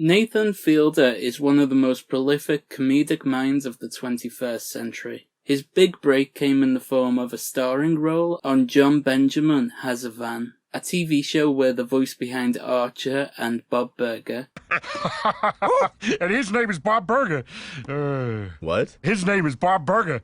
Nathan Fielder is one of the most prolific comedic minds of the 21st century. His big break came in the form of a starring role on John Benjamin Has a Van, a TV show where the voice behind Archer and Bob Burger and his name is Bob Burger. What? His name is Bob Burger.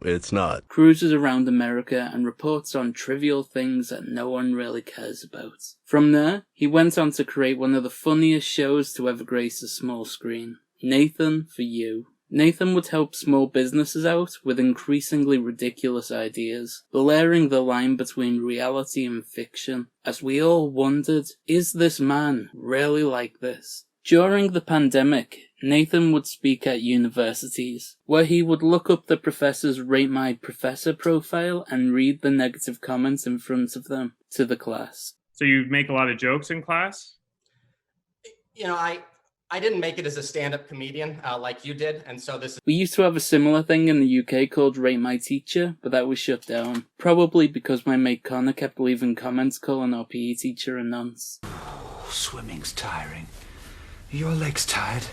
It's not. cruises around America and reports on trivial things that no one really cares about. From there, he went on to create one of the funniest shows to ever grace the small screen, Nathan for You. Nathan would help small businesses out with increasingly ridiculous ideas, blurring the line between reality and fiction, as we all wondered, is this man really like this? During the pandemic, Nathan would speak at universities, where he would look up the professor's Rate My Professor profile and read the negative comments in front of them to the class. So you make a lot of jokes in class? You know, I didn't make it as a stand-up comedian like you did, and so this is... We used to have a similar thing in the UK called Rate My Teacher, but that was shut down. Probably because my mate Connor kept leaving comments calling our PE teacher a nonce. Oh, swimming's tiring. Are your legs tired?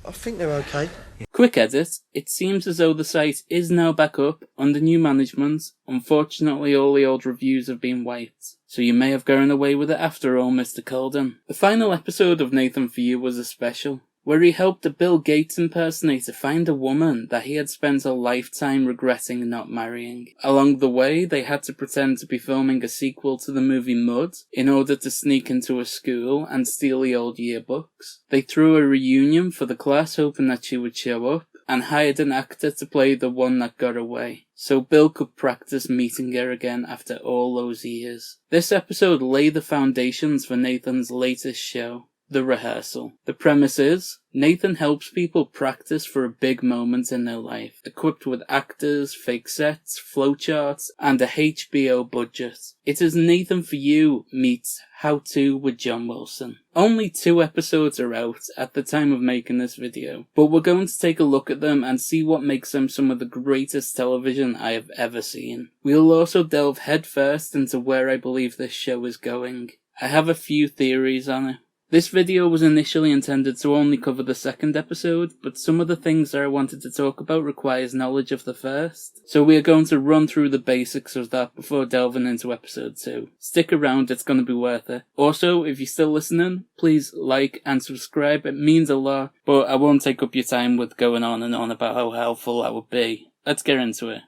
I think they're okay. Quick edit, it seems as though the site is now back up under new management. Unfortunately, all the old reviews have been wiped, so you may have gone away with it after all, Mr. Colden. The final episode of Nathan For You was a special, where he helped a Bill Gates impersonator find a woman that he had spent a lifetime regretting not marrying. Along the way, they had to pretend to be filming a sequel to the movie Mud in order to sneak into a school and steal the old yearbooks. They threw a reunion for the class hoping that she would show up, and hired an actor to play the one that got away, so Bill could practice meeting her again after all those years. This episode laid the foundations for Nathan's latest show, The Rehearsal. The premise is, Nathan helps people practice for a big moment in their life, equipped with actors, fake sets, flowcharts, and a HBO budget. It is Nathan For You meets How To with John Wilson. Only 2 episodes are out at the time of making this video, but we're going to take a look at them and see what makes them some of the greatest television I have ever seen. We'll also delve headfirst into where I believe this show is going. I have a few theories on it. This video was initially intended to only cover the 2nd episode, but some of the things that I wanted to talk about requires knowledge of the first, so we are going to run through the basics of that before delving into episode 2. Stick around, it's going to be worth it. Also, if you're still listening, please like and subscribe, it means a lot, but I won't take up your time with going on and on about how helpful that would be. Let's get into it.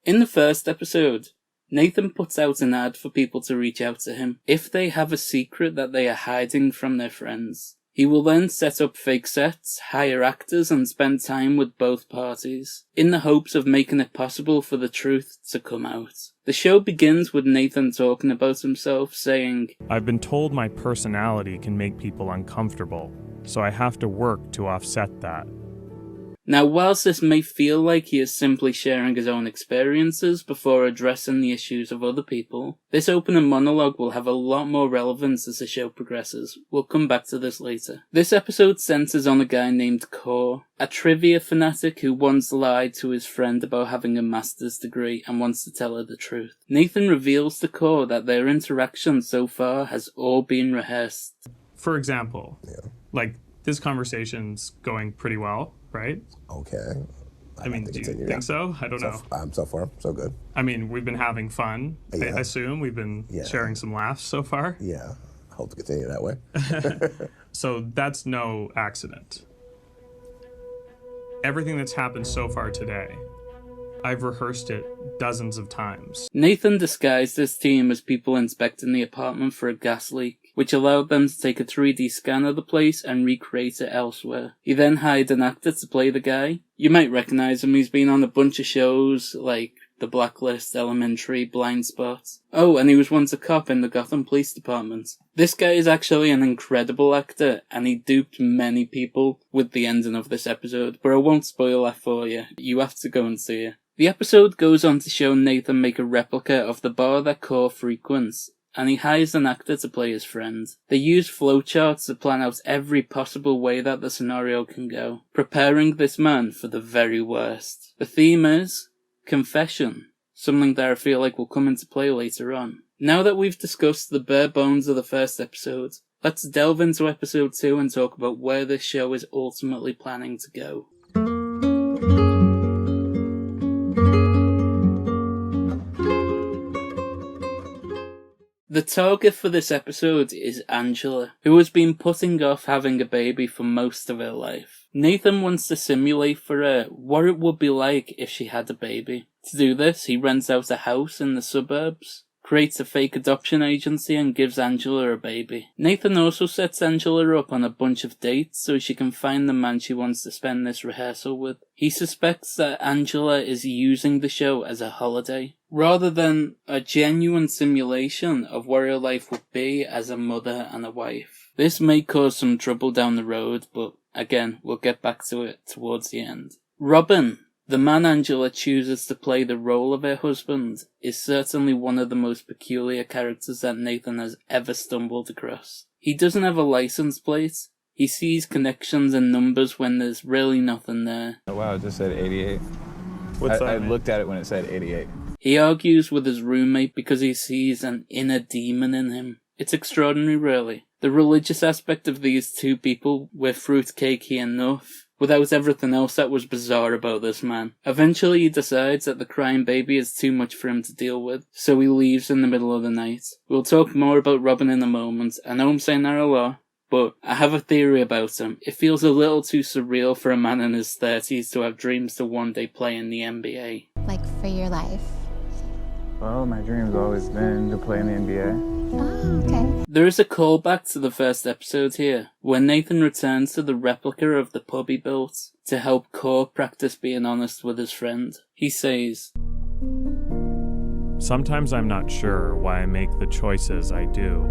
In the first episode, Nathan puts out an ad for people to reach out to him if they have a secret that they are hiding from their friends. He will then set up fake sets, hire actors, and spend time with both parties, in the hopes of making it possible for the truth to come out. The show begins with Nathan talking about himself, saying, I've been told my personality can make people uncomfortable, so I have to work to offset that. Now, whilst this may feel like he is simply sharing his own experiences before addressing the issues of other people, this opening monologue will have a lot more relevance as the show progresses. We'll come back to this later. This episode centers on a guy named Core, a trivia fanatic who once lied to his friend about having a master's degree and wants to tell her the truth. Nathan reveals to Core that their interaction so far has all been rehearsed. For example, like this conversation's going pretty well, right? Okay. I mean, do you think so? I don't know. So far, so good. I mean, we've been having fun. Yeah. I assume we've been sharing some laughs so far. Yeah. I hope to continue that way. So that's no accident. Everything that's happened so far today, I've rehearsed it dozens of times. Nathan disguised his team as people inspecting the apartment for a gas leak, which allowed them to take a 3D scan of the place and recreate it elsewhere. He then hired an actor to play the guy. You might recognise him, he's been on a bunch of shows like The Blacklist, Elementary, Blind Spot. Oh, and he was once a cop in the Gotham Police Department. This guy is actually an incredible actor, and he duped many people with the ending of this episode, but I won't spoil that for you. You have to go and see it. The episode goes on to show Nathan make a replica of the bar that Core frequents, and he hires an actor to play his friend. They use flowcharts to plan out every possible way that the scenario can go, preparing this man for the very worst. The theme is, confession, something that I feel like will come into play later on. Now that we've discussed the bare bones of the first episode, let's delve into episode 2 and talk about where this show is ultimately planning to go. The target for this episode is Angela, who has been putting off having a baby for most of her life. Nathan wants to simulate for her what it would be like if she had a baby. To do this, he rents out a house in the suburbs, creates a fake adoption agency, and gives Angela a baby. Nathan also sets Angela up on a bunch of dates so she can find the man she wants to spend this rehearsal with. He suspects that Angela is using the show as a holiday, rather than a genuine simulation of what her life would be as a mother and a wife. This may cause some trouble down the road, but again, we'll get back to it towards the end. Robin, the man Angela chooses to play the role of her husband, is certainly one of the most peculiar characters that Nathan has ever stumbled across. He doesn't have a license plate. He sees connections and numbers when there's really nothing there. Oh wow, it just said 88. I looked at it when it said 88. He argues with his roommate because he sees an inner demon in him. It's extraordinary, really. The religious aspect of these two people were fruitcakey enough, without everything else that was bizarre about this man. Eventually he decides that the crying baby is too much for him to deal with, so he leaves in the middle of the night. We'll talk more about Robin in a moment. I know I'm saying that a lot, but I have a theory about him. It feels a little too surreal for a man in his 30s to have dreams to one day play in the NBA. Like for your life? Well, my dream's always been to play in the NBA. Oh, okay. There is a callback to the first episode here, where Nathan returns to the replica of the pub he built to help Core practice being honest with his friend. He says, "Sometimes I'm not sure why I make the choices I do.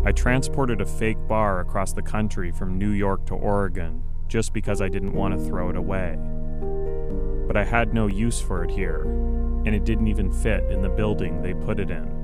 I transported a fake bar across the country from New York to Oregon just because I didn't want to throw it away. But I had no use for it here, and it didn't even fit in the building they put it in.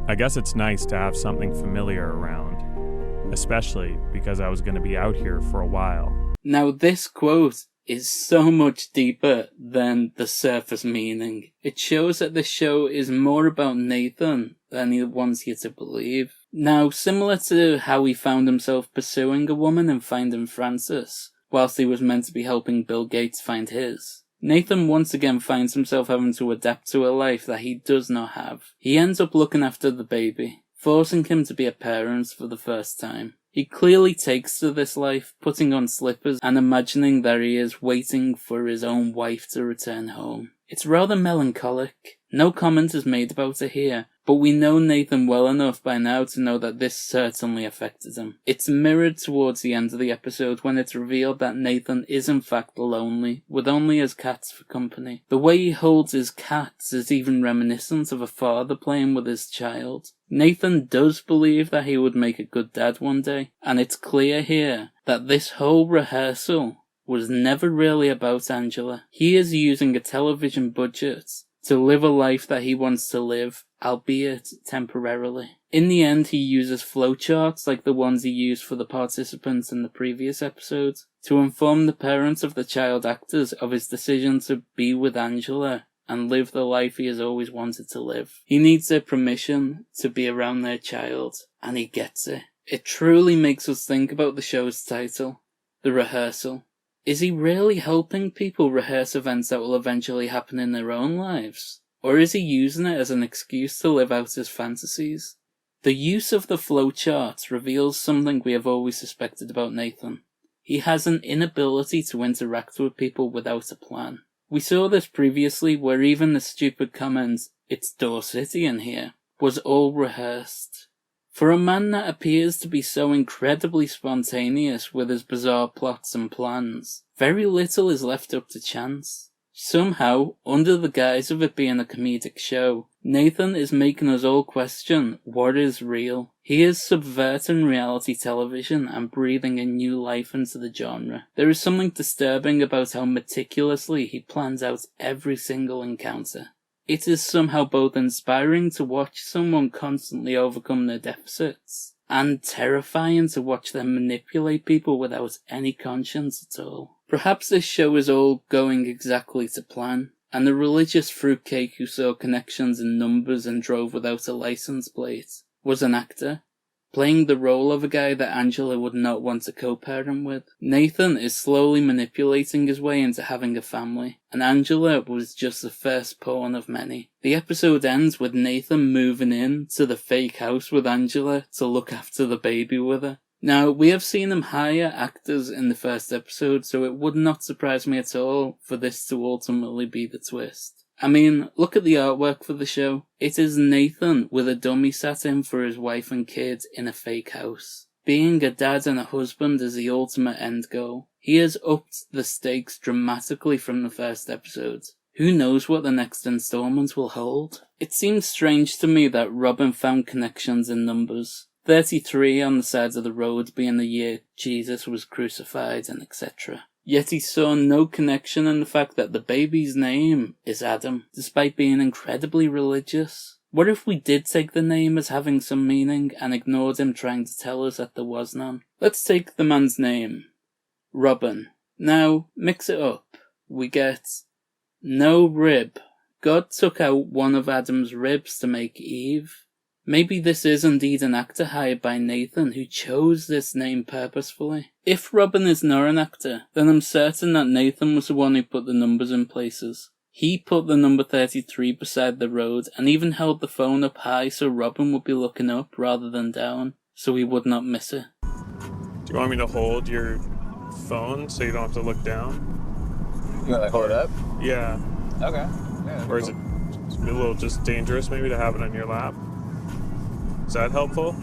I guess it's nice to have something familiar around, especially because I was going to be out here for a while." Now this quote is so much deeper than the surface meaning. It shows that this show is more about Nathan than he wants you to believe. Now, similar to how he found himself pursuing a woman in Finding Frances, whilst he was meant to be helping Bill Gates find his, Nathan once again finds himself having to adapt to a life that he does not have. He ends up looking after the baby, forcing him to be a parent for the first time. He clearly takes to this life, putting on slippers and imagining that he is waiting for his own wife to return home. It's rather melancholic. No comment is made about it here, but we know Nathan well enough by now to know that this certainly affected him. It's mirrored towards the end of the episode when it's revealed that Nathan is in fact lonely, with only his cats for company. The way he holds his cats is even reminiscent of a father playing with his child. Nathan does believe that he would make a good dad one day, and it's clear here that this whole rehearsal was never really about Angela. He is using a television budget to live a life that he wants to live, albeit temporarily. In the end, he uses flowcharts like the ones he used for the participants in the previous episode to inform the parents of the child actors of his decision to be with Angela and live the life he has always wanted to live. He needs their permission to be around their child, and he gets it. It truly makes us think about the show's title, The Rehearsal. Is he really helping people rehearse events that will eventually happen in their own lives? Or is he using it as an excuse to live out his fantasies? The use of the flowcharts reveals something we have always suspected about Nathan. He has an inability to interact with people without a plan. We saw this previously where even the stupid comment, "It's Door City in here," was all rehearsed. For a man that appears to be so incredibly spontaneous with his bizarre plots and plans, very little is left up to chance. Somehow, under the guise of it being a comedic show, Nathan is making us all question what is real. He is subverting reality television and breathing a new life into the genre. There is something disturbing about how meticulously he plans out every single encounter. It is somehow both inspiring to watch someone constantly overcome their deficits, and terrifying to watch them manipulate people without any conscience at all. Perhaps this show is all going exactly to plan, and the religious fruitcake who saw connections in numbers and drove without a license plate was an actor, playing the role of a guy that Angela would not want to co-parent with. Nathan is slowly manipulating his way into having a family, and Angela was just the first pawn of many. The episode ends with Nathan moving in to the fake house with Angela to look after the baby with her. Now, we have seen him hire actors in the first episode, so it would not surprise me at all for this to ultimately be the twist. I mean, look at the artwork for the show. It is Nathan with a dummy sat in for his wife and kids in a fake house. Being a dad and a husband is the ultimate end goal. He has upped the stakes dramatically from the first episode. Who knows what the next installment will hold? It seems strange to me that Robin found connections in numbers. 33 on the sides of the road being the year Jesus was crucified and etc. Yet he saw no connection in the fact that the baby's name is Adam, despite being incredibly religious. What if we did take the name as having some meaning and ignored him trying to tell us that there was none? Let's take the man's name. Robin. Now, mix it up. We get no rib. God took out one of Adam's ribs to make Eve. Maybe this is indeed an actor hired by Nathan who chose this name purposefully. If Robin is not an actor, then I'm certain that Nathan was the one who put the numbers in places. He put the number 33 beside the road and even held the phone up high so Robin would be looking up rather than down, so he would not miss it. Do you want me to hold your phone so you don't have to look down? You want to hold it up? Yeah. Okay. Yeah, Or is it a little just dangerous maybe to have it on your lap? Is that helpful?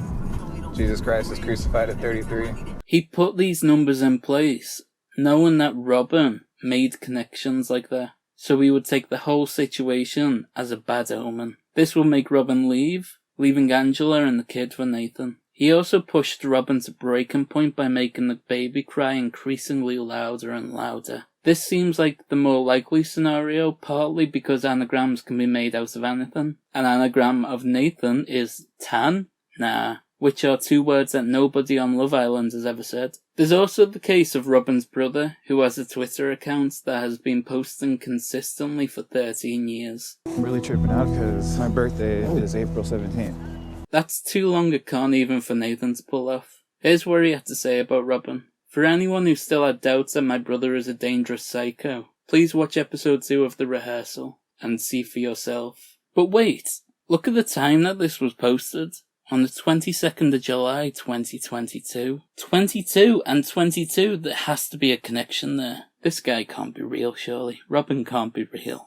Jesus Christ is crucified at 33. He put these numbers in place, knowing that Robin made connections like that, so he would take the whole situation as a bad omen. This will make Robin leave, leaving Angela and the kid for Nathan. He also pushed Robin to breaking point by making the baby cry increasingly louder and louder. This seems like the more likely scenario, partly because anagrams can be made out of anything. An anagram of Nathan is Tan, Nah, which are two words that nobody on Love Island has ever said. There's also the case of Robin's brother, who has a Twitter account that has been posting consistently for 13 years. I'm really tripping out because my birthday is April 17th. That's too long a con even for Nathan to pull off. Here's what he had to say about Robin. For anyone who still had doubts that my brother is a dangerous psycho, please watch episode 2 of The Rehearsal and see for yourself. But wait, look at the time that this was posted. On the 22nd of July 2022. 22 and 22, there has to be a connection there. This guy can't be real, surely. Robin can't be real.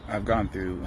I've gone through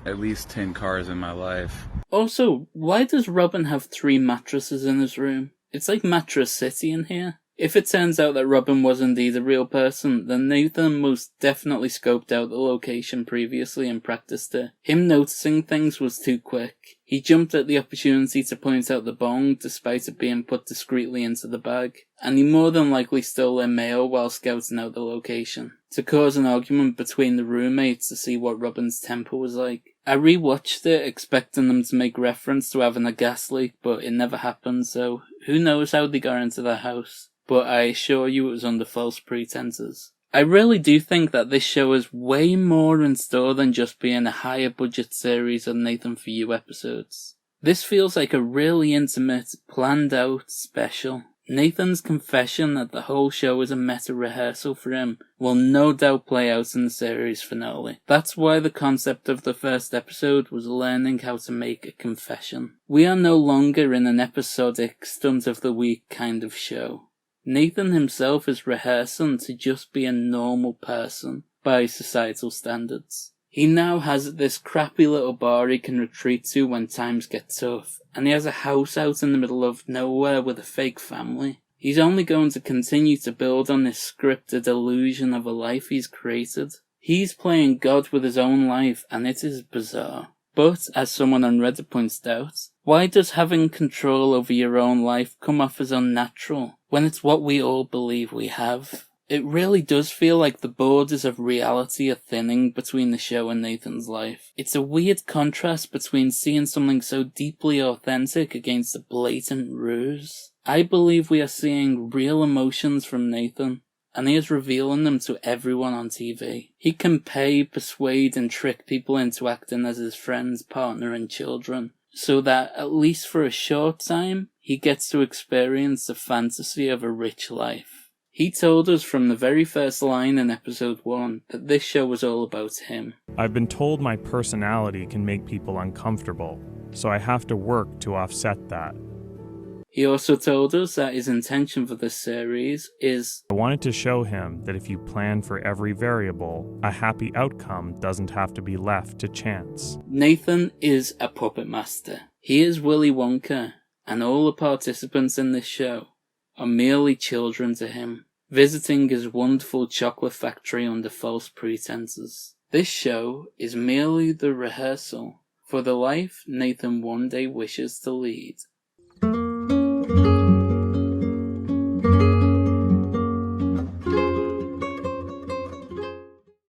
at least 10 cars in my life. Also, why does Robin have 3 mattresses in his room? It's like Mattress City in here. If it turns out that Robin was indeed a real person, then Nathan most definitely scoped out the location previously and practiced it. Him noticing things was too quick. He jumped at the opportunity to point out the bong despite it being put discreetly into the bag, and he more than likely stole their mail while scouting out the location, to cause an argument between the roommates to see what Robin's temper was like. I rewatched it expecting them to make reference to having a gas leak, but it never happened, so who knows how they got into their house. But I assure you it was under false pretenses. I really do think that this show is way more in store than just being a higher budget series of Nathan For You episodes. This feels like a really intimate, planned out special. Nathan's confession that the whole show is a meta rehearsal for him will no doubt play out in the series finale. That's why the concept of the first episode was learning how to make a confession. We are no longer in an episodic, stunt of the week kind of show. Nathan himself is rehearsing to just be a normal person by societal standards. He now has this crappy little bar he can retreat to when times get tough, and he has a house out in the middle of nowhere with a fake family. He's only going to continue to build on this scripted illusion of a life he's created. He's playing God with his own life, and it is bizarre. But, as someone on Reddit points out, why does having control over your own life come off as unnatural, when it's what we all believe we have? It really does feel like the borders of reality are thinning between the show and Nathan's life. It's a weird contrast between seeing something so deeply authentic against a blatant ruse. I believe we are seeing real emotions from Nathan, and he is revealing them to everyone on TV. He can pay, persuade, and trick people into acting as his friends, partner, and children, so that, at least for a short time, he gets to experience the fantasy of a rich life. He told us from the very first line in episode 1 that this show was all about him. I've been told my personality can make people uncomfortable, so I have to work to offset that. He also told us that his intention for this series is, I wanted to show him that if you plan for every variable, a happy outcome doesn't have to be left to chance. Nathan is a puppet master. He is Willy Wonka, and all the participants in this show are merely children to him, visiting his wonderful chocolate factory under false pretenses. This show is merely the rehearsal for the life Nathan one day wishes to lead.